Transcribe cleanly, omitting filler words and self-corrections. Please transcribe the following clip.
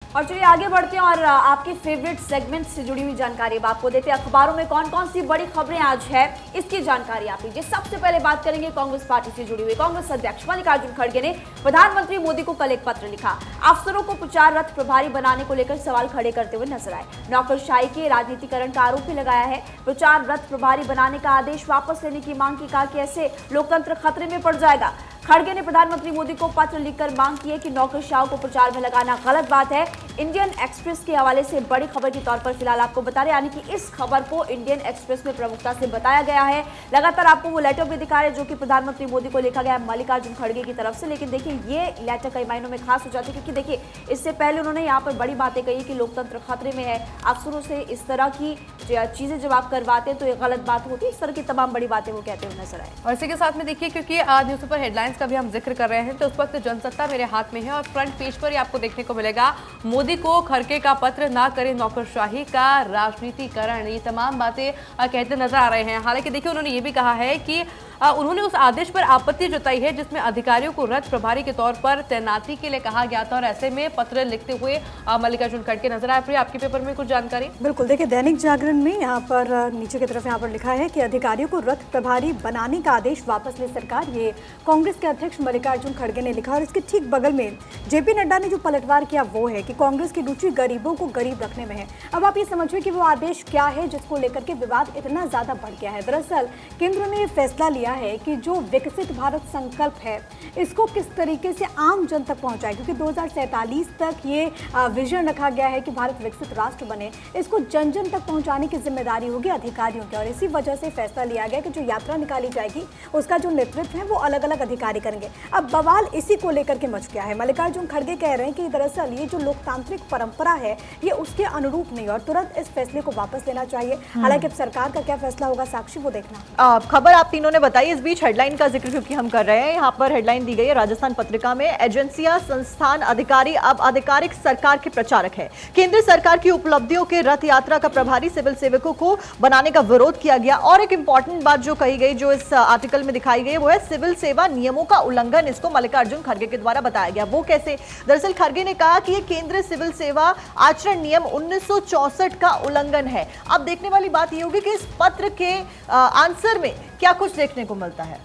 और चलिए आगे बढ़ते हैं और आपके फेवरेट सेगमेंट से जुड़ी हुई जानकारी अब आपको देते हैं। अखबारों में कौन कौन सी बड़ी खबरें आज है इसकी जानकारी आप लीजिए। सबसे पहले बात करेंगे कांग्रेस पार्टी से जुड़ी हुई। कांग्रेस अध्यक्ष मल्लिकार्जुन खड़गे ने प्रधानमंत्री मोदी को कल एक पत्र लिखा। अफसरों को प्रचार रथ प्रभारी बनाने को लेकर सवाल खड़े करते हुए नजर आए। नौकरशाही के राजनीतिकरण का आरोप भी लगाया है। प्रचार रथ प्रभारी बनाने का आदेश वापस लेने की मांग की, कहा कि ऐसे लोकतंत्र खतरे में पड़ जाएगा। खड़गे ने प्रधानमंत्री मोदी को पत्र लिखकर मांग की है कि नौकरशाहों को प्रचार में लगाना गलत बात है। इंडियन एक्सप्रेस के हवाले से बड़ी खबर के तौर पर फिलहाल आपको बता रहे, यानी कि इस खबर को इंडियन एक्सप्रेस में प्रमुखता से बताया गया है। लगातार आपको वो लेटर भी दिखा रहे हैं जो कि प्रधानमंत्री मोदी को लिखा गया है मल्लिकार्जुन खड़गे की तरफ से। लेकिन देखिए ये लेटर कई मायनों में खास हो जाती है, क्योंकि देखिए इससे पहले उन्होंने यहाँ पर बड़ी बातें कही कि लोकतंत्र खतरे में है। अफसरों से इस तरह की चीजें जब आप करवाते हैं तो ये गलत बात होती है। इस तरह की तमाम बड़ी बातें वो कहते हुए नजर आए। और इसी के साथ में देखिए, क्योंकि आज न्यूज़पेपर हेडलाइंस का भी हम जिक्र कर रहे हैं, तो उस वक्त जनसत्ता मेरे हाथ में है और फ्रंट पेज पर ही आपको देखने को मिलेगा मोदी को खड़गे का पत्र, ना करे नौकरशाही का राजनीतिकरण। ये तमाम बातें कहते नजर आ रहे हैं। हालांकि देखिए उन्होंने ये भी कहा है कि उन्होंने उस आदेश पर आपत्ति जताई है जिसमें अधिकारियों को रथ प्रभारी के तौर पर तैनाती के लिए कहा गया था। और ऐसे में पत्र लिखते हुए मल्लिकार्जुन खड़गे नजर आए। प्रिया, आपके पेपर में कुछ जानकारी? बिल्कुल, देखिए दैनिक जागरण में यहाँ पर नीचे की तरफ यहाँ पर लिखा है कि अधिकारियों को रथ प्रभारी बनाने का आदेश वापस ले सरकार। ये कांग्रेस के अध्यक्ष मल्लिकार्जुन खड़गे ने लिखा। और इसके ठीक बगल में जेपी नड्डा ने जो पलटवार किया वो है कि कांग्रेस की रुचि गरीबों को गरीब रखने में है। अब आप ये समझिए कि वो आदेश क्या है जिसको लेकर के विवाद इतना ज्यादा बढ़ गया है। दरअसल केंद्र ने फैसला लिया है कि जो विकसित भारत संकल्प है इसको किस तरीके से आम जन तक पहुंचाए, क्योंकि 2047 तक ये विजन रखा गया है कि भारत विकसित राष्ट्र बने। इसको जन जन तक पहुंचाने की जिम्मेदारी होगी अधिकारियों की। और इसी वजह से फैसला लिया गया कि जो यात्रा निकाली जाएगी उसका जो नेतृत्व है वो अलग अलग अधिकारी करेंगे। अब बवाल इसी को लेकर के मच गया है। मल्लिकार्जुन खड़गे कह रहे हैं कि दरअसल ये जो लोकतांत्रिक परंपरा है ये उसके अनुरूप नहीं और तुरंत इस फैसले को वापस लेना चाहिए। हालांकि अब सरकार का क्या फैसला होगा साक्षी, वो देखना। खबर आप तीनों ने बताई। इस बीच हेडलाइन का जिक्र क्योंकि हम कर रहे हैं, यहाँ पर हेडलाइन दी गई है राजस्थान पत्रिका में, एजेंसियां संस्थान अधिकारी अब आधिकारिक सरकार के प्रचारक है। केंद्र सरकार की उपलब्धियों के रथ यात्रा का प्रभारी सिविल सेवकों को बनाने का विरोध किया गया। और एक इंपॉर्टेंट बात जो कही गई, जो इस आर्टिकल में दिखाई गई, वो है सिविल सेवा नियमों का उल्लंघन। इसको मल्लिकार्जुन खड़गे के द्वारा बताया गया। वो कैसे? दरअसल खड़गे ने कहा कि ये केंद्र सिविल सेवा आचरण नियम 1964 का उल्लंघन है। अब देखने वाली बात यह होगी कि इस पत्र के आंसर में क्या कुछ देखने को मिलता है।